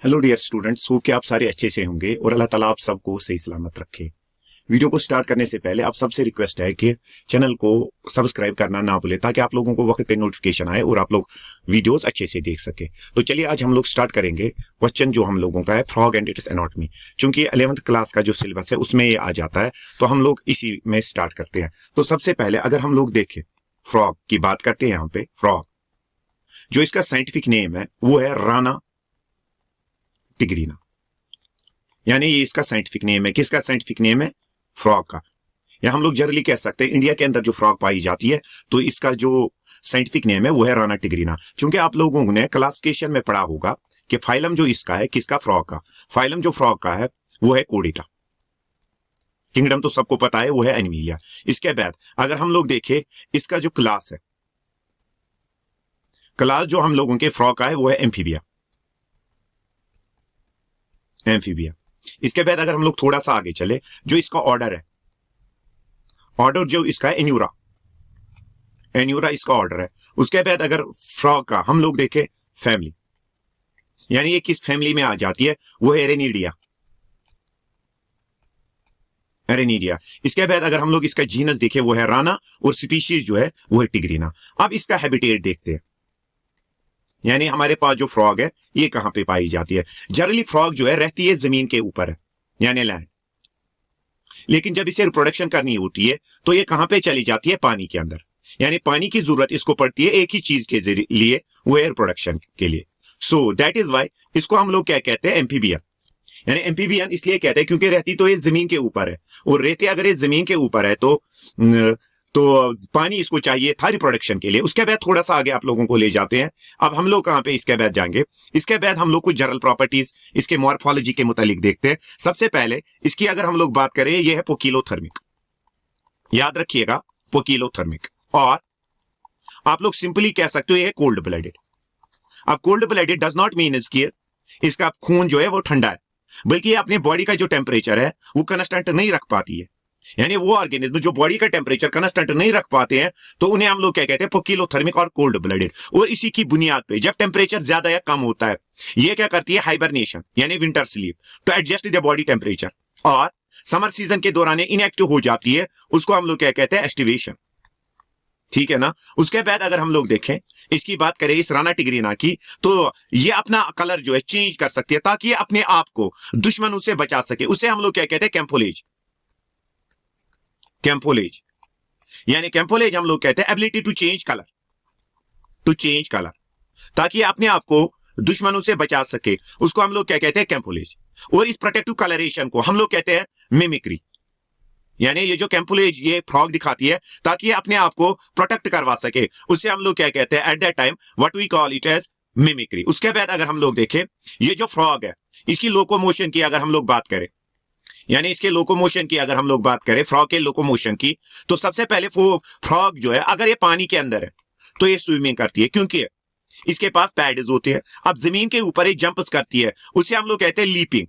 Hello dear students, hope कि आप सारे अच्छे से होंगे और अल्लाह ताला आप सबको सही सलामत रखे। वीडियो को स्टार्ट करने से पहले आप सबसे रिक्वेस्ट है कि चैनल को सब्सक्राइब करना ना भूलें ताकि आप लोगों को वक्त पे नोटिफिकेशन आए और आप लोग वीडियोस अच्छे से देख सके। तो चलिए आज हम लोग स्टार्ट करेंगे। क्वेश्चन जो हम लोगों का है फ्रॉग एंड इट्स एनाटॉमी। चूंकि 11th क्लास का जो सिलेबस है उसमें ये आ जाता है, तो हम लोग इसी में स्टार्ट करते हैं। तो सबसे पहले अगर हम लोग देखें फ्रॉग की बात करते हैं, यहाँ पे फ्रॉग जो इसका साइंटिफिक नेम है वो है राना टिग्रीना, यानी ये इसका साइंटिफिक नेम है। किसका साइंटिफिक नेम है? फ्रॉग का। या हम लोग जनरली कह सकते हैं इंडिया के अंदर जो फ्रॉग पाई जाती है तो इसका जो साइंटिफिक नेम है वो है राना टिग्रीना। चूंकि आप लोगों ने क्लासिफिकेशन में पढ़ा होगा कि फाइलम जो इसका है, किसका? फ्रॉग का। फाइलम जो फ्रॉग का है वो है कोर्डेटा। किंगडम तो सबको पता है वो है एनिमिलिया। इसके बाद अगर हम लोग देखें इसका जो क्लास है, क्लास जो हम लोगों के फ्रॉग का है वो है एम्फीबिया। एम्फीबिया। इसके बाद अगर हम लोग थोड़ा सा आगे चले, जो इसका ऑर्डर है, ऑर्डर जो इसका है एन्यूरा। एन्यूरा इसका ऑर्डर है। उसके बाद अगर फ्रॉग का हम लोग देखें फैमिली, यानी ये किस फैमिली में आ जाती है, वो है एरेनिडिया। एरेनिडिया। इसके बाद अगर हम लोग इसका जीनस देखें वो है राना और स्पीशीज जो है वो है टिग्रीना। अब इसका हैबिटेट देखते हैं, यानी हमारे पास जो फ्रॉग है ये कहां पे पाई जाती है। जनरली फ्रॉग जो है रहती है जमीन के ऊपर है, यानी लैंड। लेकिन जब इसे रिप्रोडक्शन करनी होती है तो ये कहां पे चली जाती है? पानी के अंदर। यानी पानी की जरूरत इसको पड़ती है एक ही चीज के लिए, वो है रिप्रोडक्शन के लिए। सो दैट इज वाई इसको हम लोग क्या कहते हैं? एम्फीबियन। यानी एम्फीबियन इसलिए कहते हैं क्योंकि रहती तो ये जमीन के ऊपर है, और रहते अगर ये जमीन के ऊपर है तो पानी इसको चाहिए था रिप्रोडक्शन के लिए। उसके बाद थोड़ा सा आगे आप लोगों को ले जाते हैं। अब हम लोग कहां पे इसके बाद जाएंगे? इसके बाद हम लोग कुछ जनरल प्रॉपर्टीज इसके मॉर्फोलॉजी के मुतालिक देखते हैं। सबसे पहले इसकी अगर हम लोग बात करें, यह है पोकिलोथर्मिक। याद रखिएगा, पोकिलोथर्मिक। और आप लोग सिंपली कह सकते हो यह है कोल्ड ब्लडेड। अब cold blooded does not mean इसका खून जो है वो ठंडा है, बल्कि ये अपने बॉडी का जो टेम्परेचर है वो कंस्टेंट नहीं रख पाती है। यानी वो ऑर्गेनिज्म जो बॉडी का टेम्परेचर कंस्टेंट नहीं रख पाते हैं तो उन्हें हम लोग क्या कहते हैं? पोकिलोथर्मिक और कोल्ड ब्लडेड। और इसी की बुनियाद पे जब टेम्परेचर ज्यादा या कम होता है, ये क्या करती है? हाइबरनेशन, यानी winter sleep, to adjust the body temperature. और समर सीजन के दौरान इनएक्टिव हो जाती है, उसको हम लोग क्या कहते हैं? एस्टिवेशन। ठीक है ना। उसके बाद अगर हम लोग देखें, इसकी बात करें इस राना टिग्रीना की, तो ये अपना कलर जो है चेंज कर सकती है ताकि ये अपने आप को दुश्मनों से बचा सके। उसे हम लोग क्या कहते हैं? कैम्पोलेज। कैम्पोलेज, यानी कैम्पोलेज हम लोग कहते हैं ability to change colour, to change colour, ताकि अपने आप को दुश्मनों से बचा सके। उसको हम लोग क्या कहते हैं? कैम्पोलेज। और इस प्रोटेक्टिव कलरेशन को हम लोग कहते हैं मिमिक्री। यानी ये जो कैम्पोलेज ये फ्रॉग दिखाती है ताकि ये अपने आप को प्रोटेक्ट करवा सके, उसे हम लोग क्या कहते हैं? At that time what we call it as mimicry. उसके बाद अगर हम लोग देखें, ये जो फ्रॉग है इसकी लोकोमोशन की अगर हम लोग बात करें, यानी इसके लोकोमोशन की अगर हम लोग बात करें, फ्रॉग के लोकोमोशन की, तो सबसे पहले फ्रॉग जो है अगर ये पानी के अंदर है तो ये स्विमिंग करती है, क्योंकि इसके पास पैडल्स होते हैं। अब जमीन के ऊपर ये जंप्स करती है, उसे हम लोग कहते हैं लीपिंग।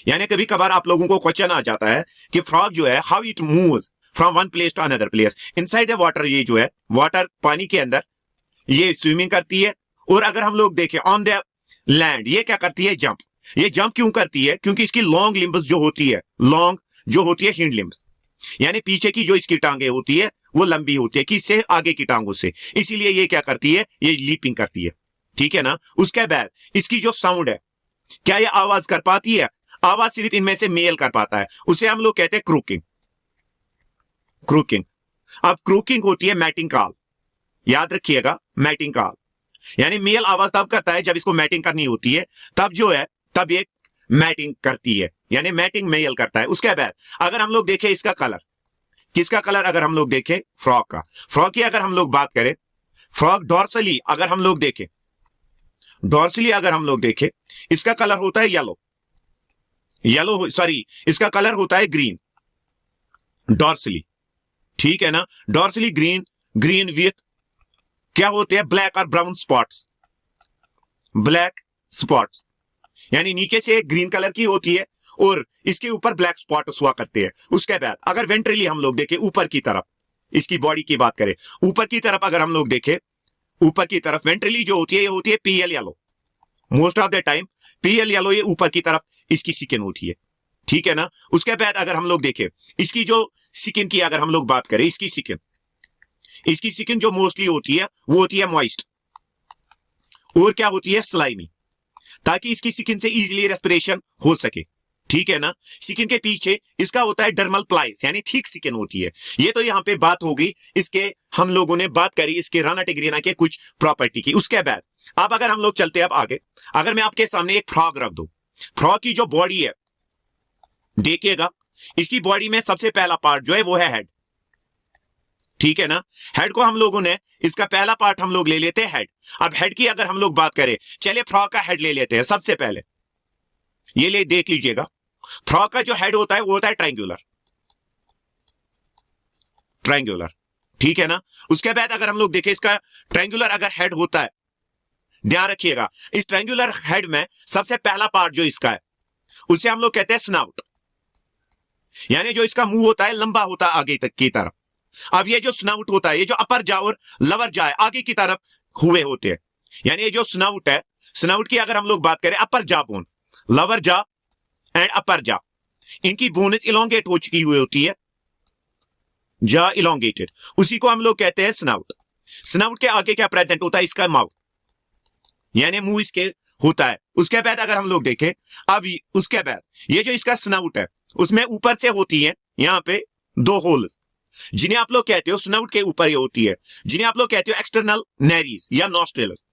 यानी कभी कभार आप लोगों को क्वेश्चन आ जाता है कि फ्रॉग जो है how it moves from one place to another place inside the water. ये जो है वाटर, पानी के अंदर ये स्विमिंग करती है। और अगर हम लोग देखें ऑन द लैंड, ये क्या करती है? जंप। ये जंप क्यों करती है? क्योंकि इसकी लॉन्ग लिम्ब्स जो होती है, लॉन्ग जो होती है हिंड लिम्ब्स, यानी पीछे की जो इसकी टांगे होती है वो लंबी होती है किससे? आगे की टांगों से। इसीलिए ये क्या करती है? ये लीपिंग करती है। ठीक है ना। उसके बाद इसकी जो साउंड है, क्या ये आवाज कर पाती है? आवाज सिर्फ इनमें से मेल कर पाता है, उसे हम लोग कहते हैं क्रूकिंग। क्रूकिंग। अब क्रूकिंग होती है मैटिंग कॉल। याद रखिएगा, मैटिंग कॉल, यानी मेल आवाज तब करता है जब इसको मैटिंग करनी होती है, तब जो है तब ये मैटिंग करती है, यानी मैटिंग मेल करता है। उसके बाद अगर हम लोग देखें इसका कलर, किसका कलर? अगर हम लोग देखें फ्रॉग का, फ्रॉग की अगर हम लोग बात करें, फ्रॉग डॉर्सली अगर हम लोग देखें, डॉर्सली अगर हम लोग देखें, इसका कलर होता है येलो, सॉरी इसका कलर होता है ग्रीन डॉर्सली। ठीक है ना। डॉर्सली ग्रीन, ग्रीन विथ क्या होते हैं? ब्लैक और ब्राउन स्पॉट्स, ब्लैक स्पॉट्स, यानी नीचे से ग्रीन कलर की होती है और इसके ऊपर ब्लैक स्पॉट्स हुआ करते हैं। उसके बाद अगर वेंट्रली हम लोग देखें, ऊपर की तरफ इसकी बॉडी की बात करें, ऊपर की तरफ अगर हम लोग देखें, ऊपर की तरफ वेंट्रली जो होती है ये होती है PL yellow, most of the time PL yellow ये ऊपर की तरफ इसकी स्किन होती है, ठीक है ना। उसके बाद अगर हम लोग देखें इसकी जो स्किन की अगर हम लोग बात करें, इसकी स्किन जो मोस्टली होती है वो होती है मॉइस्ट और क्या होती है स्लाइमी, ताकि इसकी स्किन से इजीली रेस्पिरेशन हो सके, ठीक है ना। स्किन के पीछे इसका होता है डर्मल प्लाइज, यानी थिक स्किन होती है। ये तो यहाँ पे बात होगी इसके, हम लोगों ने बात करी इसके राना टिग्रिना के कुछ प्रॉपर्टी की। उसके बाद अब अगर हम लोग चलते हैं अब आगे, अगर मैं आपके सामने एक फ्रॉग रख दूं, फ्रॉग की जो बॉडी है देखिएगा, इसकी बॉडी में सबसे पहला पार्ट जो है वो है हेड, ठीक है ना। हेड को हम लोगों ने, इसका पहला पार्ट हम लोग ले लेते हैं हेड। अब हेड की अगर हम लोग बात करें, चलिए फ्रॉग का हेड ले लेते हैं सबसे पहले। ये ले देख लीजिएगा, फ्रॉग का जो हेड होता है वो होता है ट्रायंगुलर, ठीक है ना। उसके बाद अगर हम लोग देखें इसका ट्रायंगुलर अगर हेड होता है, ध्यान रखिएगा इस ट्रायंगुलर हेड में सबसे पहला पार्ट जो इसका है उसे हम लोग कहते हैं स्नाउट, यानी जो इसका मुंह होता है लंबा होता है आगे तक की तरफ। अब ये जो स्नाउट होता है, ये जो अपर जा और लवर जा है आगे की तरफ हुए होते हैं, यानी ये जो स्नाउट है, स्नाउट की अगर हम लोग बात करें, अपर जा बोन, लवर जा एंड अपर जा, इनकी बोन इलोंगेट हो चुकी हुई होती है, जा इलोंगेटेड, उसी को हम लोग कहते हैं स्नाउट। स्नाउट के आगे क्या प्रेजेंट होता है, इसका माउथ, यानी मुंह इसके होता है। उसके बाद अगर हम लोग देखें, अब उसके बाद ये जो इसका स्नाउट है उसमें ऊपर से होती है यहाँ पे दो होल्स, जिन्हें आप लोग कहते हो स्नाउट के ऊपर ये होती है, जिन्हें आप लोग कहते हो एक्सटर्नल नेरीज या नॉस्ट्रेल्स।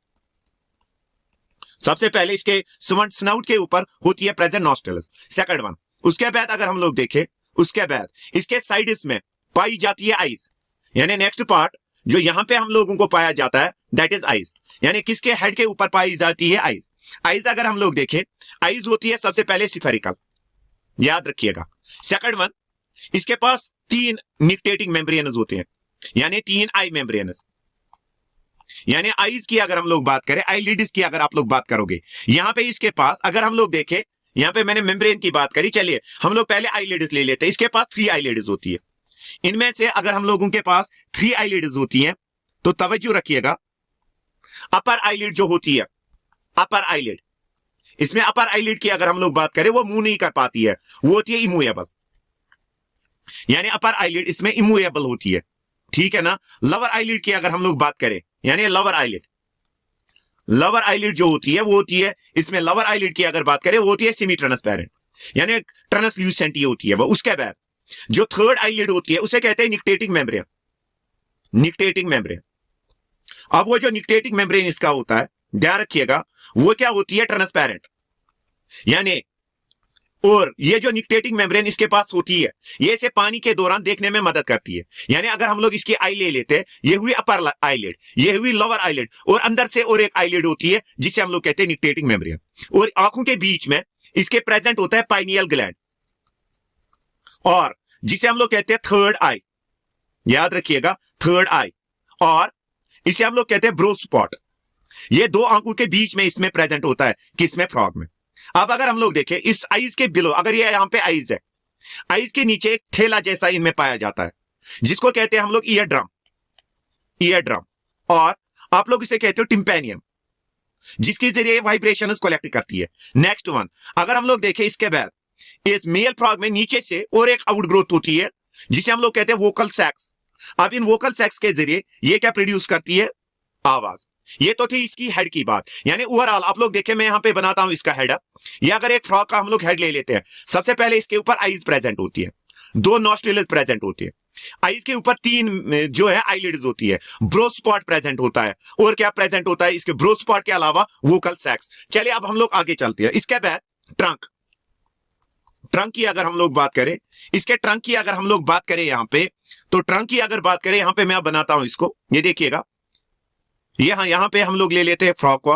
सबसे पहले इसके स्नाउट के ऊपर होती है प्रेजेंट नॉस्ट्रेल्स, सेकंड वन। उसके बाद अगर हम लोग देखें, उसके बाद इसके साइड्स में पाई जाती है आईज, यानी नेक्स्ट पार्ट जो यहां पे हम लोगों को पाया जाता है दैट इज आईज, यानी किसके हेड के ऊपर पाई जाती है आईज। आईज अगर हम लोग देखें, आईज होती है सबसे पहले स्फेरिकल, याद रखिएगा। सेकंड वन, इसके पास 3 निक्टेटिंग मेम्ब्रेन्स होते हैं, यानी 3 आई मेम्ब्रेन्स, यानी आईज की अगर हम लोग बात करें, आईलिड्स की अगर आप लोग बात करोगे, यहां पे इसके पास अगर हम लोग देखें, यहां पे मैंने मेम्ब्रेन की बात करी, चलिए हम लोग पहले आईलिड्स ले लेते हैं। इसके पास 3 आईलिड्स होती है, इनमें से अगर हम लोगों के पास 3 आईलिड्स होती हैं तो तवज्जो रखिएगा, अपर आईलिड जो होती है, अपर आईलिड, इसमें अपर आईलिड की अगर हम लोग बात करें वो मूव नहीं कर पाती है, वो होती है इमूवेबल, यानी अपर आईलिड इसमें इमूवेबल होती है, ठीक है ना। लवर आईलिड की अगर हम लोग बात करें, यानी लवर आईलिड जो होती है वो होती है, इसमें लवर आईलिड की अगर बात करें वो होती है सेमी ट्रांसपेरेंट, यानी ट्रांसल्यूसेंट ये होती है वो। उसके बाद जो थर्ड आईलिड होती है उसे कहते हैं निक्टेटिंग मेम्ब्रेन। अब वो जो निक्टेटिंग मेम्ब्रेन इसका होता है, ध्यान रखिएगा, वो क्या होती है ट्रांसपेरेंट, यानी, और ये जो निक्टेटिंग मेम्ब्रेन इसके पास होती है, ये इसे पानी के दौरान देखने में मदद करती है। यानी अगर हम लोग इसकी आई ले लेते हैं, ये हुई अपर आईलिड, ये हुई लोअर आईलिड, और अंदर से और एक आईलिड होती है जिसे हम लोग कहते हैं निक्टेटिंग मेम्ब्रेन, और आंखों के बीच में इसके प्रेजेंट होता है पाइनियल ग्लैंड, और जिसे हम लोग कहते हैं थर्ड आई, याद रखिएगा थर्ड आई, और इसे हम लोग कहते हैं ब्रो स्पॉट। ये 2 आंखों के बीच में इसमें प्रेजेंट होता है, किसमें, फ्रॉग में। अब अगर हम लोग देखें इस आईज के बिलो, अगर ये यहां पे आईज है, आईज के नीचे एक थैला जैसा इनमें पाया जाता है जिसको कहते हैं हम लोग ईयर ड्रम, और आप लोग इसे कहते हो टिम्पेनियम, जिसके जरिए वाइब्रेशन कलेक्ट करती है। नेक्स्ट वन, अगर हम लोग देखें इसके बाद इस मेल फ्रॉग में नीचे से और एक आउटग्रोथ होती है जिसे हम लोग कहते हैं वोकल सैक्स। अब इन वोकल सैक्स के जरिए ये क्या प्रोड्यूस करती है, आवाज। ये तो थी इसकी हेड की बात, यानी ओवरऑल आप लोग देखें, मैं यहां पे बनाता हूं इसका हेड। ये अगर एक फ्रॉग का हम लोग हेड ले लेते हैं, सबसे पहले इसके ऊपर आईज प्रेजेंट होती है, 2 नॉस्ट्रिल्स प्रेजेंट होती है, आईज के ऊपर 3 जो है आईलिड्स होती है, ब्रो स्पॉट प्रेजेंट होता है, और क्या प्रेजेंट होता है इसके ब्रो स्पॉट के अलावा, वोकल सैक्स। चलिए अब हम लोग आगे चलते हैं। इसके बाद ट्रंक की अगर हम लोग बात करें, इसके ट्रंक की अगर हम लोग बात करें यहां पे, तो ट्रंक की अगर बात करें, यहां पे मैं बनाता हूं इसको, ये देखिएगा, यहां पे हम लोग ले लेते हैं फ्रॉग को,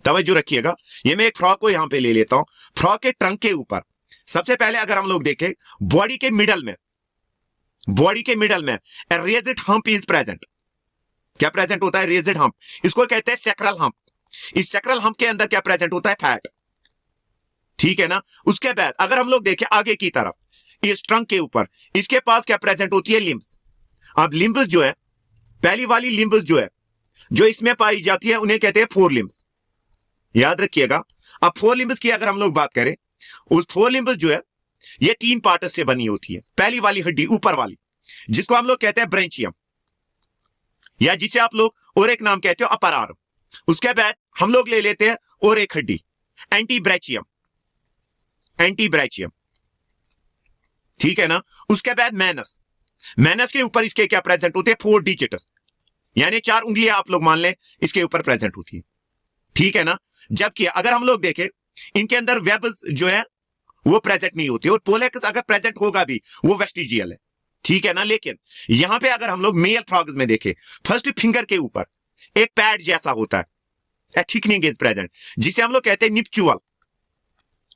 तवज्जो रखिएगा, ये मैं एक फ्रॉग को यहां पे ले लेता हूं। फ्रॉग के ट्रंक के ऊपर सबसे पहले अगर हम लोग देखें, बॉडी के मिडल में रेज्ड हम्प इज प्रेजेंट। क्या प्रेजेंट होता है, रेज्ड हम्प, इसको कहते हैं सैक्रल हम्प। इस सैक्रल हम्प के अंदर क्या प्रेजेंट होता है, फैट, ठीक है ना। उसके बाद अगर हम लोग देखें आगे की तरफ, इस ट्रंक के ऊपर इसके पास क्या प्रेजेंट होती है, लिम्ब्स। अब लिम्ब्स जो है, पहली वाली लिम्ब्स जो है, जो इसमें पाई जाती है, उन्हें कहते हैं 4 लिम्ब्स, याद रखिएगा। अब फोर लिम्ब्स की अगर हम लोग बात करें, उस फोर लिम्ब्स जो है ये 3 पार्ट से बनी होती है। पहली वाली हड्डी ऊपर वाली जिसको हम लोग कहते हैं ब्रेंचियम, या जिसे आप लोग और एक नाम कहते हो अपर आर्म। उसके बाद हम लोग ले लेते हैं और एक हड्डी एंटीब्रैचियम, एंटीब्रैचियम, ठीक है ना। उसके बाद मैनस, मैनस के ऊपर इसके क्या प्रेजेंट होते हैं, 4 डिजिट्स, यानी 4 उंगलियां आप लोग मान लें इसके ऊपर प्रेजेंट होती है, ठीक है ना। जबकि अगर हम लोग देखें इनके अंदर वेब्स जो है वो प्रेजेंट नहीं होती, और पोलेक्स अगर प्रेजेंट होगा भी वो वेस्टिजियल है, ठीक है ना। लेकिन यहां पे अगर हम लोग मेल फ्रॉग्स में देखें, फर्स्ट फिंगर के ऊपर एक पैड जैसा होता है, ए थिकनिंग इज प्रेजेंट, जिसे हम लोग कहते हैं निप्चुअल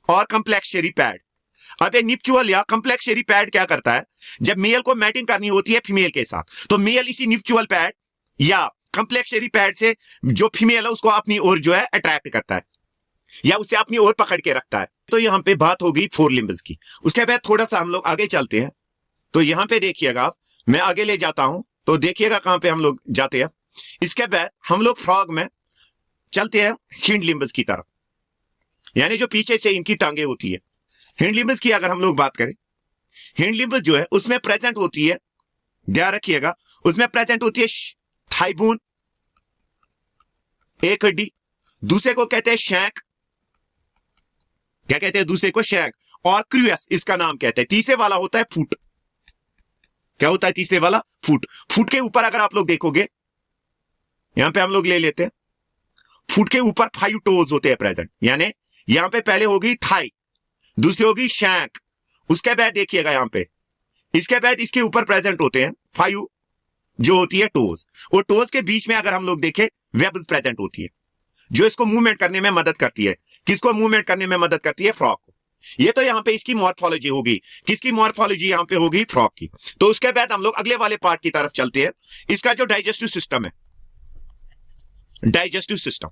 और कम्प्लेक्सरी पैड। अब ये निप्चुअल या कम्प्लेक्सरी पैड क्या करता है, जब मेल को मैटिंग करनी होती है फीमेल के साथ, तो मेल इसी निप्चुअल पैड या कम्प्लेक्सरी पैड से जो फीमेल है उसको अपनी ओर जो है अट्रैक्ट करता है या उसे अपनी ओर पकड़ के रखता है। तो यहां पे बात होगी फोर लिम्ब्स की। उसके बाद थोड़ा सा हम लोग आगे चलते हैं, तो यहां पे देखिएगा मैं आगे ले जाता हूं, तो देखिएगा कहां पे हम लोग जाते हैं। इसके बाद हम लोग फ्रॉग में चलते हैं हिंड लिम्ब्स की तरफ, यानी जो पीछे से इनकी टांगे होती है। हिंड लिम्ब्स की अगर हम लोग बात करें, हिंड लिम्ब्स जो है उसमें प्रेजेंट होती है, ध्यान रखिएगा, उसमें प्रेजेंट होती है थाई बोन, एक हड्डी, दूसरे को कहते हैं शैंक, क्या कहते हैं दूसरे को, शैंक, और क्रूएस इसका नाम कहते हैं। तीसरे वाला होता है फुट, क्या होता है तीसरे वाला, फुट। फुट के ऊपर अगर आप लोग देखोगे, यहां पे हम लोग ले लेते हैं, फुट के ऊपर 5 टोज होते हैं प्रेजेंट, यानी यहां पे पहले होगी थाई, दूसरी होगी शैंक, उसके बाद देखिएगा यहां पे, इसके बाद इसके ऊपर प्रेजेंट होते हैं 5 जो होती है टोज, और टोज के बीच में अगर हम लोग देखें वेब्स प्रेजेंट होती है जो इसको मूवमेंट करने में मदद करती है। किसको मूवमेंट करने में मदद करती है, फ्रॉग को। ये तो यहां पे इसकी मॉर्फोलॉजी होगी, किसकी मॉर्फोलॉजी यहां पे होगी, फ्रॉग की। तो उसके बाद हम लोग अगले वाले पार्ट की तरफ चलते हैं, इसका जो डाइजेस्टिव सिस्टम है, डाइजेस्टिव सिस्टम।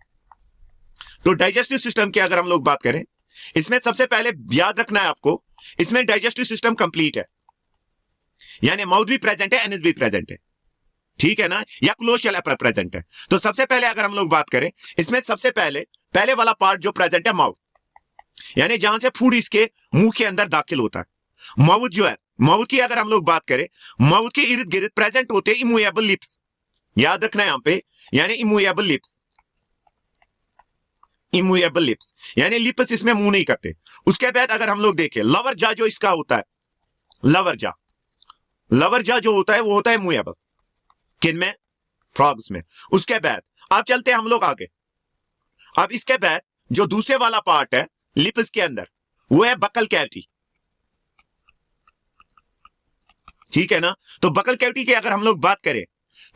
तो डाइजेस्टिव सिस्टम की अगर हम लोग बात करें, इसमें सबसे पहले याद रखना है आपको, इसमें डाइजेस्टिव सिस्टम कंप्लीट है, यानी माउथ भी प्रेजेंट है, एनस भी प्रेजेंट है, ठीक है ना, या क्लोशियल एपर प्रेजेंट है। तो सबसे पहले अगर हम लोग बात करें, इसमें सबसे पहले वाला पार्ट जो प्रेजेंट है माउथ, यानी जहां से फूड इसके मुंह के अंदर दाखिल होता है। माउथ जो है, माउथ की अगर हम लोग बात करें, माउथ के इर्द गिर्द प्रेजेंट होते हैं इमूवेबल लिप्स, याद रखना है यहां पे, यानी इमूवेबल लिप्स, इमूवेबल लिप्स, यानी लिप्स इसमें मुंह नहीं करते। उसके बाद अगर हम लोग देखें, लवर जा जो इसका होता है, लवर जा जो होता है वो होता है मूवेबल, किन में, फ्रॉग्स में। उसके बाद अब चलते हैं हम लोग आगे। अब इसके बाद जो दूसरे वाला पार्ट है लिप्स के अंदर, वो है बकल कैविटी, ठीक है ना। तो बकल कैविटी की अगर हम लोग बात करें,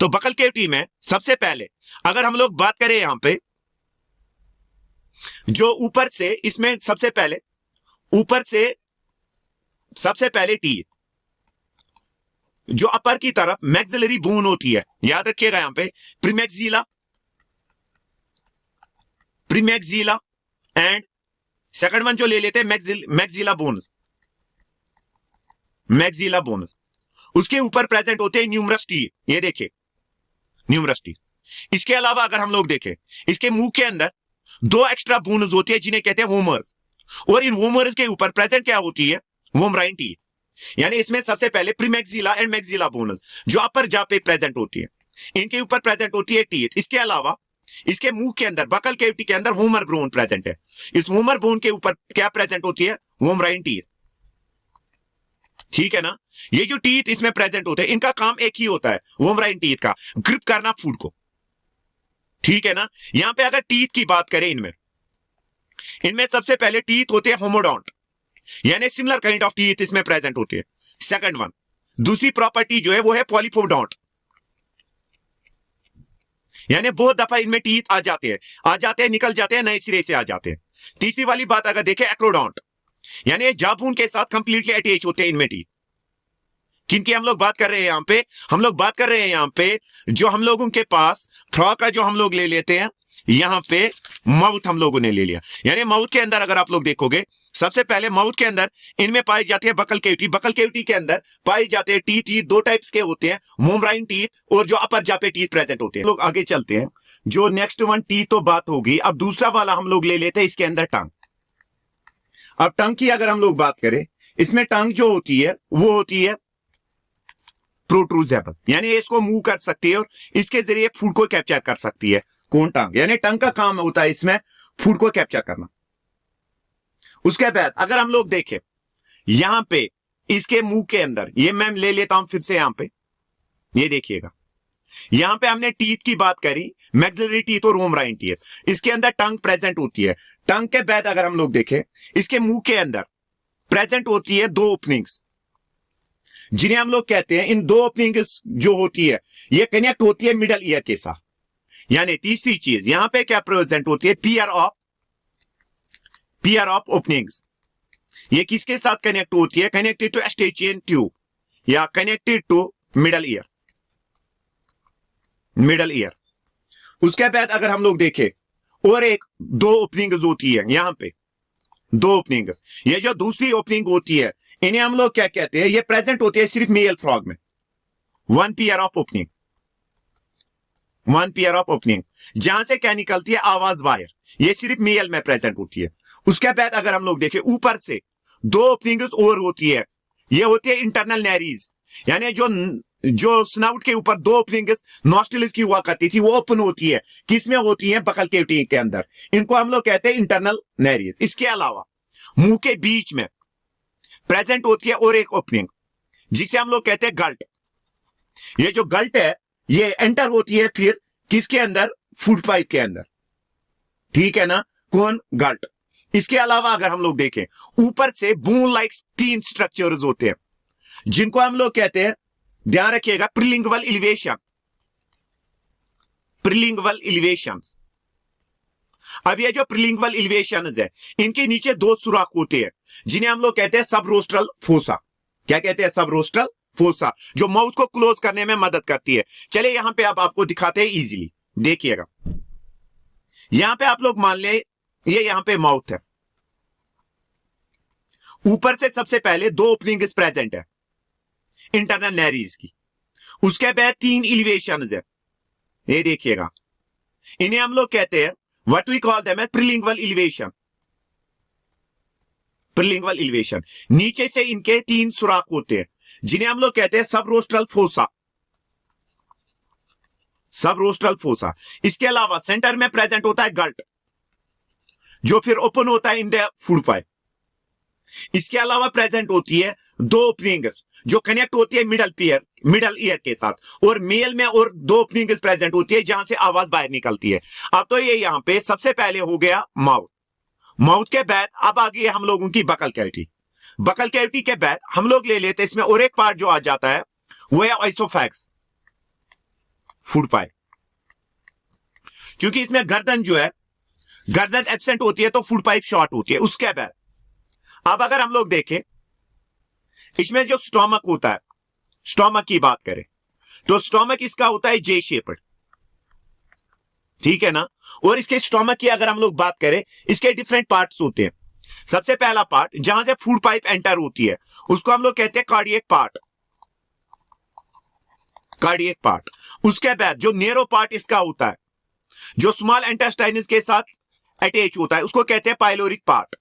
तो बकल कैविटी में सबसे पहले अगर हम लोग बात करें यहां पे, जो ऊपर से, इसमें सबसे पहले ऊपर से सबसे पहले टीथ, जो अपर की तरफ मैक्सिलरी बोन होती है, याद रखिएगा यहां पे प्रीमैक्सिला एंड सेकंड वन जो ले लेते हैं मैक्सिला बोनस, उसके ऊपर प्रेजेंट होते हैं न्यूमरस टीथ, ये देखिए न्यूमरस टीथ। इसके अलावा अगर हम लोग देखें, इसके मुंह के अंदर 2 एक्स्ट्रा बोन्स होती है जिन्हें कहते हैं वोमर्स, और इन वोमर्स के ऊपर प्रेजेंट क्या होती है, वोमराइन टीथ। यानी इसमें सबसे पहले प्रीमैक्सिला एंड मैक्सिला बोनस जो अपर जा पे प्रेजेंट होती है, इनके ऊपर प्रेजेंट होती है टीथ। इसके अलावा इसके मुंह के अंदर, बकल कैविटी के अंदर वोमर बोन प्रेजेंट है, इस वोमर बोन के ऊपर क्या प्रेजेंट होती है, वोमराइन टीथ, ठीक है ना। ये जो टीथ इसमें प्रेजेंट होते हैं, इनका काम एक ही होता है, वोमराइन टीथ का, ग्रिप करना फूड को, ठीक है ना। यहां पे अगर टीथ की बात करें, इनमें सबसे पहले टीथ होते हैं होमोडोंट, यानी सिमिलर काइंड ऑफ टीथ इसमें प्रेजेंट होते हैं। सेकंड वन, दूसरी प्रॉपर्टी जो है वो है पॉलीफोडोंट, यानी बहुत दफा इनमें टीथ आ जाते हैं, निकल जाते हैं, नए सिरे से आ जाते हैं। तीसरी वाली बात अगर देखें, एक्रोडोंट, यानी जाबून के साथ कंप्लीटली अटैच होते हैं इनमें टीथ। किनकी हम लोग बात कर रहे हैं यहां पे, हम लोग बात कर रहे हैं यहां पे जो हम लोगों के पास फ्रॉग का जो हम लोग ले लेते हैं, यहां पे माउथ हम लोगों ने ले लिया। यानी माउथ के अंदर अगर आप लोग देखोगे, सबसे पहले माउथ के अंदर इनमें पाई जाती है बकल कैविटी, बकल कैविटी के अंदर पाई जाते हैं टीथ 2 टाइप्स के होते हैं, वोमराइन टीथ और जो अपर जापे टीथ प्रेजेंट होते हैं। लोग आगे चलते हैं, जो नेक्स्ट वन टी तो बात होगी। अब दूसरा वाला हम लोग ले लेते हैं, इसके अंदर टंग। अब टंग की अगर हम लोग बात करें, इसमें टंग जो होती है वो होती है प्रोट्रूजेबल, यानी इसको मूव कर सकती है और इसके जरिए फूड को कैप्चर कर सकती है। कौन? टंग। यानी टंग का काम होता है इसमें फूड को कैप्चर करना। उसके बाद अगर हम लोग देखें यहां पे इसके मुंह के अंदर, ये मैं ले लेता हूं फिर से यहां पे, ये देखिएगा यहां पे हमने टीथ की बात करी, मैक्सिलरी टीथ और रोमराइन टीथ। इसके अंदर टंग प्रेजेंट होती है। टंग के बाद अगर हम लोग देखें, इसके मुंह के अंदर प्रेजेंट होती है दो ओपनिंग्स, जिन्हें हम लोग कहते हैं, इन दो ओपनिंग्स जो होती है ये कनेक्ट होती है मिडल ईयर के साथ। यानी तीसरी चीज यहां पे क्या प्रेजेंट होती है, पेयर ऑफ ओपनिंग्स। ये किसके साथ कनेक्ट होती है, कनेक्टेड टू एस्टेचियन ट्यूब या कनेक्टेड टू मिडल ईयर। उसके बाद अगर हम लोग देखें और एक दो ओपनिंग्स होती है, यहां पे दो ओपनिंग्स, ये जो दूसरी ओपनिंग होती है इन्हें हम लोग क्या कहते हैं, ये प्रेजेंट होती है सिर्फ मेल फ्रॉग में। वन पेयर ऑफ ओपनिंग, जहां से क्या निकलती है, आवाज बाहर, ये सिर्फ मेल में प्रेजेंट होती है। उसके बाद अगर हम लोग देखें ऊपर से दो ओपनिंग्स और होती है, ये होती है इंटरनल नैरीज, यानी जो स्नाउट के ऊपर दो ओपनिंग्स नॉस्ट्रिल्स की हुआ करती थी वो ओपन होती है। किसमें होती है, बकल कैविटी के अंदर। इनको हम लोग कहते हैं इंटरनल नैरीज। इसके अलावा मुंह के बीच में प्रेजेंट होती है और एक ओपनिंग, जिसे हम लोग कहते हैं गल्ट। ये जो गल्ट है ये एंटर होती है फिर किसके अंदर, फूड पाइप के अंदर। ठीक है ना, कौन? गल्ट। इसके अलावा अगर हम लोग देखें ऊपर से बोन लाइक तीन स्ट्रक्चर्स होते हैं, जिनको हम लोग कहते हैं, ध्यान रखिएगा, प्रीलिंगुअल इलिवेशन। अब ये जो प्रीलिंगुअल इलिवेशन है इनके नीचे दो सुराख होते हैं, जिन्हें हम लोग कहते हैं सबरोस्ट्रल फोसा। क्या कहते हैं? सबरोस्ट्रल फोसा, जो माउथ को क्लोज करने में मदद करती है। चलिए यहां पे अब आपको दिखाते हैं इजीली, देखिएगा। यहां पे आप लोग मान ले ये यहां पे माउथ है, ऊपर से सबसे पहले दो ओपनिंग्स प्रेजेंट है इंटरनल नैरीज की। उसके बाद तीन इलिवेशन है, ये देखिएगा, इन्हें हम लोग कहते हैं, what we call them as prelingual elevation. नीचे से इनके तीन सुराख होते हैं, जिन्हें हम लोग कहते हैं सबरोस्ट्रल फोसा। इसके अलावा सेंटर में प्रेजेंट होता है गल्ट, जो फिर ओपन होता है इन द फूड पाइप। इसके अलावा प्रेजेंट होती है दो ओपनिंग्स जो कनेक्ट होती है मिडल ईयर के साथ, और मेल में और दो ओपनिंग्स प्रेजेंट होती है जहां से आवाज बाहर निकलती है। अब तो ये यहां पे सबसे पहले हो गया माउथ के बाद अब आ गई हम लोगों की बकल कैविटी के बाद हम लोग ले लेते हैं इसमें और एक पार्ट जो आ जाता है वो है ऑइसोफैक्स, फूड पाइप। क्योंकि इसमें गर्दन एब्सेंट होती है तो फूड पाइप शॉर्ट होती है। उसके बाद अब अगर हम लोग देखें इसमें जो स्टोमक होता है, स्टोमक की बात करें तो स्टोमक इसका होता है जे शेप्ड, ठीक है ना। और इसके स्टोमक की अगर हम लोग बात करें, इसके डिफरेंट पार्ट्स होते हैं। सबसे पहला पार्ट जहां से फूड पाइप एंटर होती है उसको हम लोग कहते हैं कार्डियक पार्ट। उसके बाद जो नेरो पार्ट इसका होता है, जो स्मॉल इंटेस्टाइन्स के साथ अटैच होता है, उसको कहते हैं पाइलोरिक पार्ट,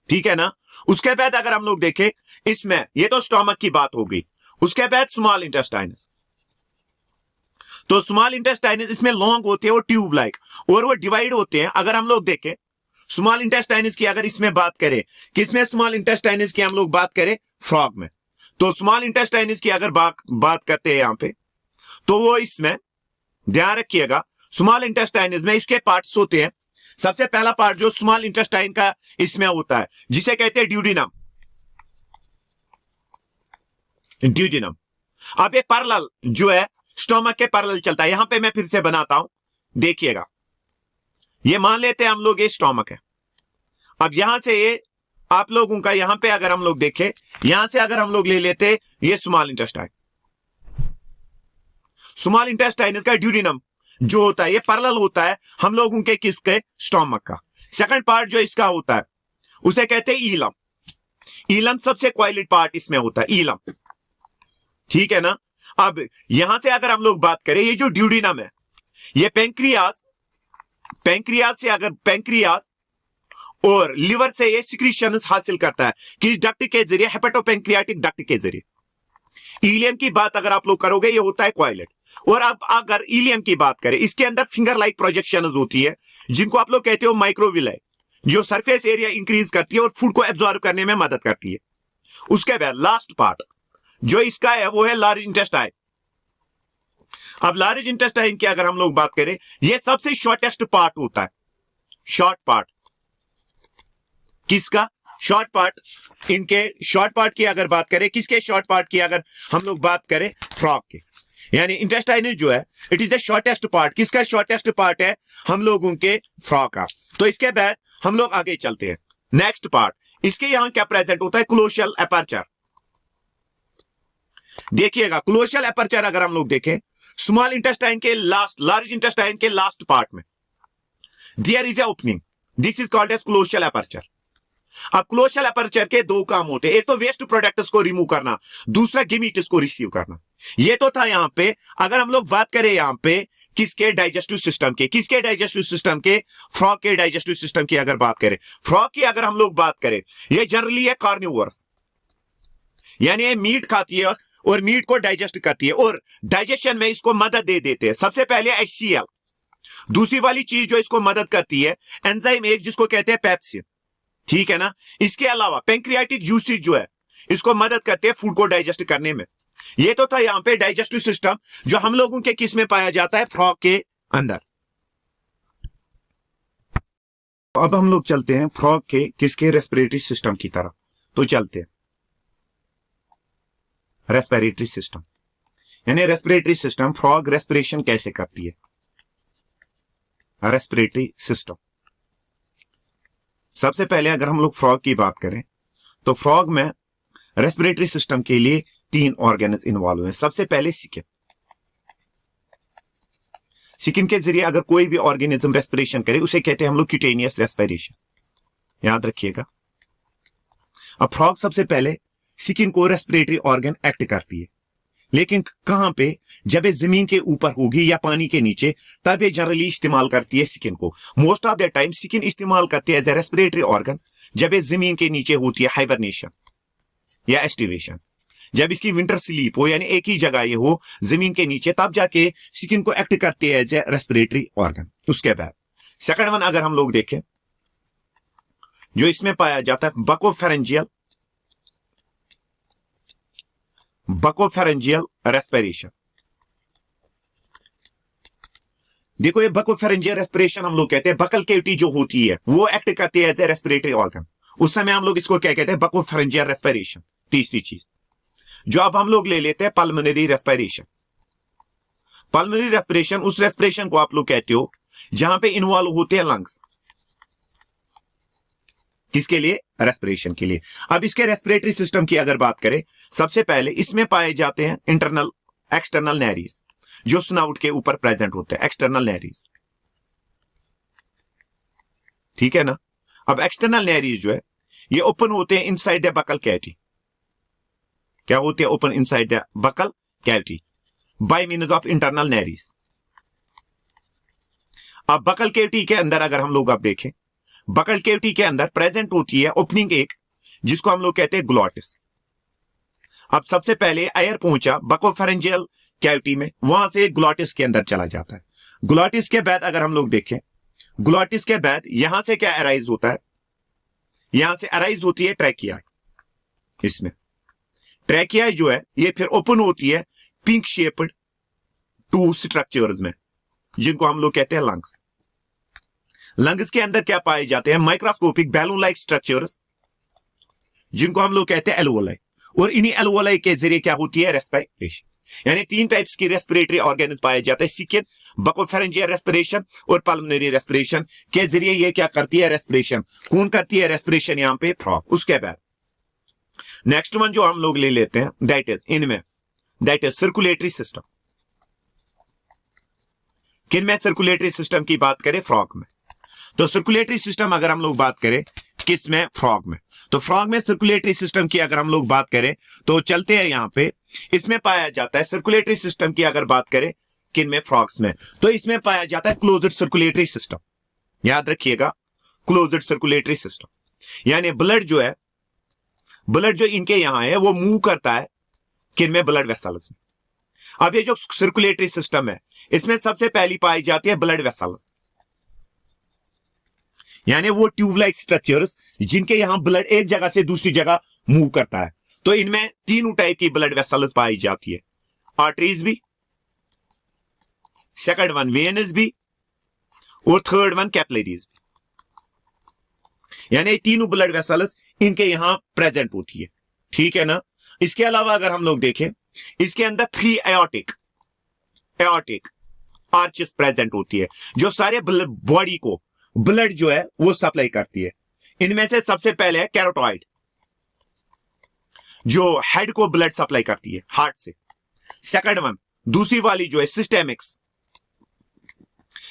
ठीक है ना। उसके बाद अगर हम लोग देखें इसमें, ये तो स्टोमक की बात हो गई। उसके बाद स्मॉल इंटेस्टाइन्स, तो स्मॉल इंटेस्टाइन्स इसमें लॉन्ग होते हैं और ट्यूब लाइक, और वो डिवाइड होते हैं। अगर हम लोग देखें स्मॉल इंटेस्टाइन्स की अगर इसमें बात करें, किसमें स्मॉल इंटेस्टाइन्स की हम लोग बात करें, फ्रॉग में, तो स्मॉल इंटेस्टाइन्स की अगर बात करते हैं यहां पे, तो वो इसमें ध्यान रखिएगा स्मॉल इंटेस्टाइन्स में इसके पार्ट्स होते हैं। सबसे पहला पार्ट जो स्मॉल इंटेस्टाइन का इसमें होता है जिसे कहते हैं ड्यूडिनम। अब ये पैरेलल जो है स्टोमक के पैरेलल चलता है। यहां पे मैं फिर से बनाता हूं, देखिएगा, ये मान लेते हैं हम लोग ये स्टोमक है। अब यहां से ये आप लोगों का यहां पे अगर हम लोग देखें, यहां से अगर हम लोग ले लेते ये स्मॉल इंटेस्टाइन का ड्यूडिनम जो होता है ये पैरेलल होता है हम लोगों के किसके, स्टोमक का। सेकंड पार्ट जो इसका होता है उसे कहते हैं ईलम सबसे क्वाइलेट पार्ट इसमें होता है, ईलम, ठीक है ना। अब यहां से अगर हम लोग बात करें, ये जो ड्यूडिनम है ये पैंक्रियाज से अगर पैंक्रियाज और लिवर से ये सिक्रीशंस हासिल करता है कि डक्ट के जरिए, हेपेटोपैंक्रियाटिक डक्ट के जरिए। इलियम की बात अगर आप लोग करोगे, ये होता है क्वाइलेट। और अब अगर इलियम की बात करें, इसके अंदर फिंगर लाइक प्रोजेक्शंस होती है, जिनको आप लोग कहते हो माइक्रोविलाई, जो सरफेस एरिया इंक्रीज करती है और फूड को एब्जॉर्ब करने में मदद करती है। उसके बाद लास्ट पार्ट जो इसका है वो है लार्ज इंटेस्टाइन। अब लार्ज इंटेस्टाइन की अगर हम लोग बात करें, ये सबसे शॉर्टेस्ट पार्ट होता है। शॉर्ट पार्ट किसका? शॉर्ट पार्ट, इनके शॉर्ट पार्ट की अगर बात करें, किसके शॉर्ट पार्ट की अगर हम लोग बात करें, फ्रॉग के। यानी इंटेस्टाइन जो है it is the shortest part. किसका शॉर्टेस्ट पार्ट है? हम लोगों के फ्रॉग का। तो इसके बाद हम लोग आगे चलते हैं। नेक्स्ट पार्ट, इसके यहां क्या प्रेजेंट होता है? Cloacal aperture. देखिएगा, क्लोशियल एपर्चर अगर हम लोग देखें, स्मॉल इंटेस्टाइन के लास्ट, लार्ज इंटेस्टाइन के लास्ट पार्ट में there is a opening, this is called as cloacal aperture. अब क्लोशियल एपर्चर के दो काम होते हैं, एक तो वेस्ट प्रोडक्ट्स को रिमूव करना, दूसरा गिमीट्स को रिसीव करना। ये तो था यहां पे। अगर हम लोग बात करें यहां पे किसके? डाइजेस्टिव सिस्टम के। किसके डाइजेस्टिव सिस्टम के? फ्रॉग के डाइजेस्टिव सिस्टम की अगर बात करें, फ्रॉग की अगर हम लोग बात करें, ये जनरली है कार्निवोरस, यानी ये मीट खाती है और मीट को डाइजेस्ट करती है और डाइजेशन में इसको मदद दे देते हैं। सबसे पहले HCl, दूसरी वाली चीज जो इसको मदद करती है एंजाइम एक, जिसको कहते हैं पेप्सिन। ठीक है ना? इसके अलावा पैंक्रियाटिक जूसेस जो है इसको मदद करते हैं फूड को डाइजेस्ट करने में। ये तो था यहां पे डाइजेस्टिव सिस्टम जो हम लोगों के किस में पाया जाता है? फ्रॉग के अंदर। अब हम लोग चलते हैं फ्रॉग के किसके? रेस्पिरेटरी सिस्टम की तरफ। तो चलते हैं रेस्पिरेटरी सिस्टम, यानी रेस्पिरेटरी सिस्टम, फ्रॉग रेस्पिरेशन कैसे करती है? रेस्पिरेटरी सिस्टम, सबसे पहले अगर हम लोग फ्रॉग की बात करें तो फ्रॉग में रेस्पिरेटरी सिस्टम के लिए 3 ऑर्गेन्स इन्वॉल्व हैं। सबसे पहले स्किन। स्किन के जरिए अगर कोई भी ऑर्गेनिज्म रेस्पिरेशन करे उसे कहते हैं हम लोग क्यूटेनियस रेस्पिरेशन, याद रखिएगा। अब फ्रॉग सबसे पहले स्किन को रेस्पिरेटरी ऑर्गन एक्ट करती है, लेकिन कहां पे? जब ये जमीन के ऊपर होगी या पानी के नीचे, तब ये जनरली इस्तेमाल करती है स्किन को। Most of the time skin इस्तेमाल करती है एज ए रेस्पिरेटरी ऑर्गन जब ये जमीन के नीचे होती है, हाइबरनेशन या एस्टिवेशन। जब इसकी विंटर स्लीप हो, यानी एक ही जगह ये हो जमीन के नीचे, तब जाके स्किन को एक्ट करती है एज ए रेस्पिरेटरी ऑर्गन। उसके बाद सेकंड वन अगर हम लोग देखें, जो इसमें पाया जाता है बकोफेरेंजियल रेस्पिरेशन। देखो, ये बकोफेरेंजियल रेस्पिरेशन हम लोग कहते हैं, बकल केविटी जो होती है वो एक्ट करती है एज ए रेस्पिरेटरी ऑर्गन। उस समय हम लोग इसको क्या कहते हैं? Buccopharyngeal respiration. तीसरी चीज जो अब हम लोग ले लेते हैं, पल्मोनरी रेस्पिरेशन। पल्मोनरी रेस्पिरेशन उस रेस्पिरेशन को आप लोग कहते हो जहां पे इन्वॉल्व होते हैं लंग्स। किसके लिए? रेस्पिरेशन के लिए। अब इसके रेस्पिरेटरी सिस्टम की अगर बात करें, सबसे पहले इसमें पाए जाते हैं इंटरनल, एक्सटर्नल नैरीज, जो स्नाउट के ऊपर प्रेजेंट होते हैं, एक्सटर्नल नैरीज। ठीक है ना? अब एक्सटर्नल नैरीज जो है ये ओपन होते हैं इनसाइड द बकल कैविटी। क्या होते हैं? Open inside the buccal cavity by means of internal nares. अब बकल कैविटी के अंदर अगर हम लोग अब देखें, बकल कैविटी के अंदर प्रेजेंट होती है ओपनिंग एक, जिसको हम लोग कहते हैं ग्लॉटिस। अब सबसे पहले एयर पहुंचा बकोफेरेंजियल कैविटी में, वहां से ग्लॉटिस के अंदर चला जाता है। ग्लॉटिस के बाद अगर हम लोग देखें, ग्लॉटिस के बाद यहां से क्या अराइज होता है? यहां से अराइज होती है ट्रैकिया। इसमें ट्रैकिया जो है ये फिर ओपन होती है पिंक शेप्ड 2 स्ट्रक्चर्स में, जिनको हम लोग कहते हैं लंग्स। लंग्स के अंदर क्या पाए जाते हैं? माइक्रोस्कोपिक बैलून लाइक स्ट्रक्चर्स, जिनको हम लोग कहते हैं एल्वोलाई। और इन्हीं एल्वोलाई के जरिए क्या होती है? रेस्पिरेशन। यानी 3 टाइप्स की रेस्पिरेटरी ऑर्गेन्स पाए जाते हैं, स्किन, बकोफेरेंजियल रेस्पिरेशन और पल्मोनरी रेस्पिरेशन के जरिए ये क्या करती है? रेस्पिरेशन। कौन करती है रेस्पिरेशन? यहां पे फ्रॉग। उसके बाद नेक्स्ट वन जो हम लोग ले लेते हैं, दैट इज सर्कुलेटरी सिस्टम। किन में सर्कुलेटरी सिस्टम की बात करें? फ्रॉग में। तो सर्कुलेटरी सिस्टम अगर हम लोग बात करें किस में? फ्रॉग में। तो फ्रॉग में सर्कुलेटरी सिस्टम की अगर हम लोग बात करें तो चलते हैं यहां पे, इसमें पाया जाता है सर्कुलेटरी सिस्टम की अगर बात करें किन में, फ्रॉग्स में। तो इसमें पाया जाता है क्लोज्ड सर्कुलेटरी सिस्टम। याद रखिएगा, क्लोज्ड सर्कुलेटरी सिस्टम यानी ब्लड जो है, ब्लड जो इनके यहां है वो मूव करता है किन में, ब्लड वेसल्स में। अब ये जो सर्कुलेटरी सिस्टम है इसमें सबसे पहली पाई जाती है ब्लड वेसल्स, यानी वो ट्यूब लाइक स्ट्रक्चर्स जिनके यहां ब्लड एक जगह से दूसरी जगह मूव करता है। तो इनमें तीनों टाइप की ब्लड वेसल्स पाई जाती है, आर्टरीज भी, सेकंड वन वेन्स भी, और थर्ड वन कैपिलरीज भी। यानी तीनों ब्लड वेसल्स इनके यहां प्रेजेंट होती है, ठीक है ना। इसके अलावा अगर हम लोग देखें, इसके अंदर 3 एओर्टिक आर्चेस प्रेजेंट होती है जो सारे बॉडी को ब्लड जो है वो सप्लाई करती है। इनमें से सबसे पहले है कैरोटॉइड जो हेड को ब्लड सप्लाई करती है हार्ट से। सेकंड वन, दूसरी वाली जो है सिस्टेमिक्स,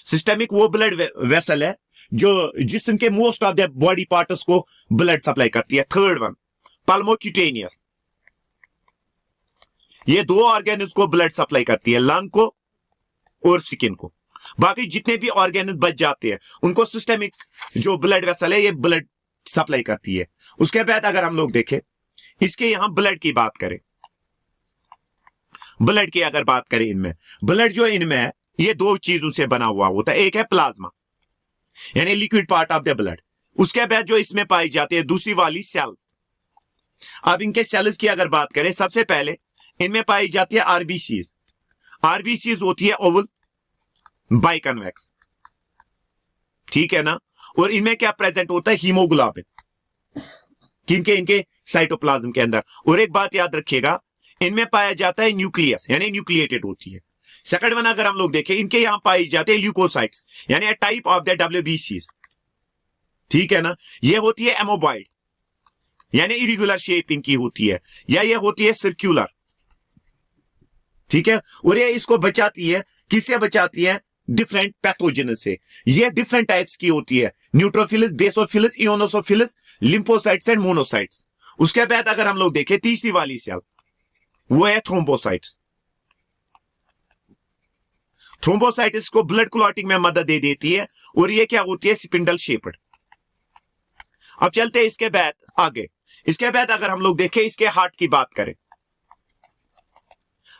सिस्टेमिक वो ब्लड वेसल है जो जिस्म के most of the body parts को ब्लड सप्लाई करती है। थर्ड वन पल्मोक्यूटेनियस, ये 2 ऑर्गेन्स को ब्लड सप्लाई करती है, लंग को और स्किन को। बाकी जितने भी ऑर्गेन्स बच जाते हैं उनको सिस्टेमिक जो ब्लड वेसल है ये ब्लड सप्लाई करती है। उसके बाद अगर हम लोग देखें, इसके यहां ब्लड की बात करें, ब्लड की अगर बात करें, इनमें ब्लड जो इनमें है ये 2 चीजों से बना हुआ होता है। एक है प्लाज्मा यानी liquid part of the blood, उसके बाद जो इसमें पाई जाती है दूसरी वाली सेल्स। अब इनके सेल्स की अगर बात करें, सबसे पहले इनमें पाई जाती है आरबीसीज। आरबीसीज होती है ओवल बाइकन्वेक्स, ठीक है ना। और इनमें क्या प्रेजेंट होता है, हीमोग्लोबिन, किनके, इनके साइटोप्लाज्म के अंदर। और एक बात याद रखिएगा, इनमें पाया जाता है न्यूक्लियस यानी न्यूक्लिएटेड होती है। सेकंड वन अगर हम लोग देखें, इनके यहां पाई जाते हैं ल्यूकोसाइट्स यानी अ टाइप ऑफ द डब्ल्यूबीसीज, ठीक है ना। ये होती है एमोबॉइड यानी इरेगुलर शेप इनकी होती है, या ये होती है सर्कुलर, ठीक है। और ये इसको बचाती है, किससे बचाती है, डिफरेंट पैथोजन से। ये डिफरेंट टाइप्स की होती है, न्यूट्रोफिलस, बेसोफिलस, इओनोसोफिलस, लिम्फोसाइट्स एंड मोनोसाइट्स। उसके बाद अगर हम लोग देखें तीसरी वाली सेल, वो है थ्रोम्बोसाइट्स। थ्रोम्बोसाइट्स को ब्लड क्लॉटिंग में मदद दे देती है और ये क्या होती है, स्पिंडल शेप्ड। अब चलते हैं इसके बाद आगे। इसके बाद अगर हम लोग देखें, इसके हार्ट की बात करें,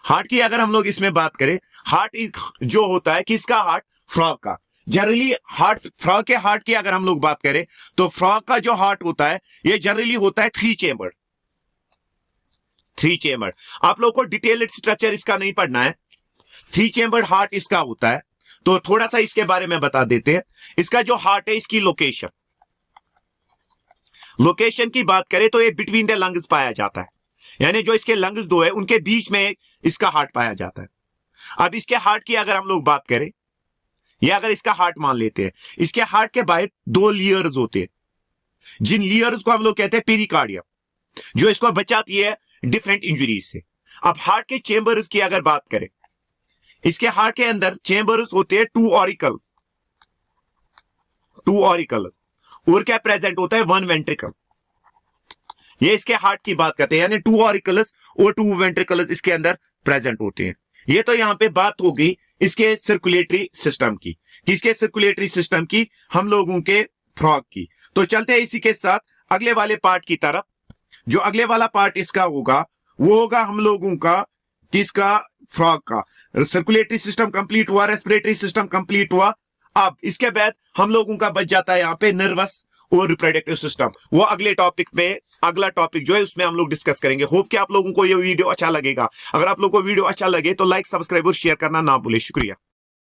हार्ट की अगर हम लोग इसमें बात करें, हार्ट जो होता है किसका, हार्ट, फ्रॉग का। जनरली हार्ट, फ्रॉग के हार्ट की अगर हम लोग बात करें तो फ्रॉग का जो हार्ट होता है ये जनरली होता है 3 चेम्बर। आप लोग को डिटेल्ड स्ट्रक्चर इसका नहीं पढ़ना है, 3 चेम्बर हार्ट इसका होता है। तो थोड़ा सा इसके बारे में बता देते हैं। इसका जो हार्ट है, इसकी लोकेशन की बात करें तो ये बिटवीन द लंग्स पाया जाता है, यानी जो इसके लंग्स 2 है उनके बीच में इसका हार्ट पाया जाता है। अब इसके हार्ट की अगर हम लोग बात करें, या अगर इसका हार्ट मान लेते हैं, इसके हार्ट के बाहर 2 लेयर्स होते हैं, जिन लेयर्स को हम लोग कहते हैं पेरिकार्डियम, जो इसको बचाती है डिफरेंट इंजरीज से। अब हार्ट के चेंबर्स की अगर बात करें, इसके हार्ट के अंदर चेंबर्स होते हैं 2 ऑरिकल्स, और क्या प्रेजेंट होता है, 1 वेंट्रिकल। ये इसके हार्ट की बात करते हैं, यानी 2 ऑरिकल्स और 2 वेंट्रिकल्स इसके अंदर प्रेजेंट होते हैं। ये तो यहां पे बात होगी इसके सर्कुलेटरी सिस्टम की, किसके सर्कुलेटरी सिस्टम की, हम लोगों के फ्रॉग की। तो चलते हैं इसी के साथ अगले वाले पार्ट की तरफ। जो अगले वाला पार्ट इसका होगा वो होगा हम लोगों का किसका, फ्रॉग का। सर्कुलेटरी सिस्टम कंप्लीट हुआ, रेस्पिरेटरी सिस्टम कंप्लीट हुआ। अब इसके बाद हम लोगों का बच जाता है यहाँ पे नर्वस और रिप्रोडक्टिव सिस्टम। वो अगले टॉपिक में, अगला टॉपिक जो है उसमें हम लोग डिस्कस करेंगे। होप कि आप लोगों को ये वीडियो अच्छा लगेगा। अगर आप लोगों को वीडियो अच्छा लगे तो लाइक, सब्सक्राइब और शेयर करना ना भूले। शुक्रिया।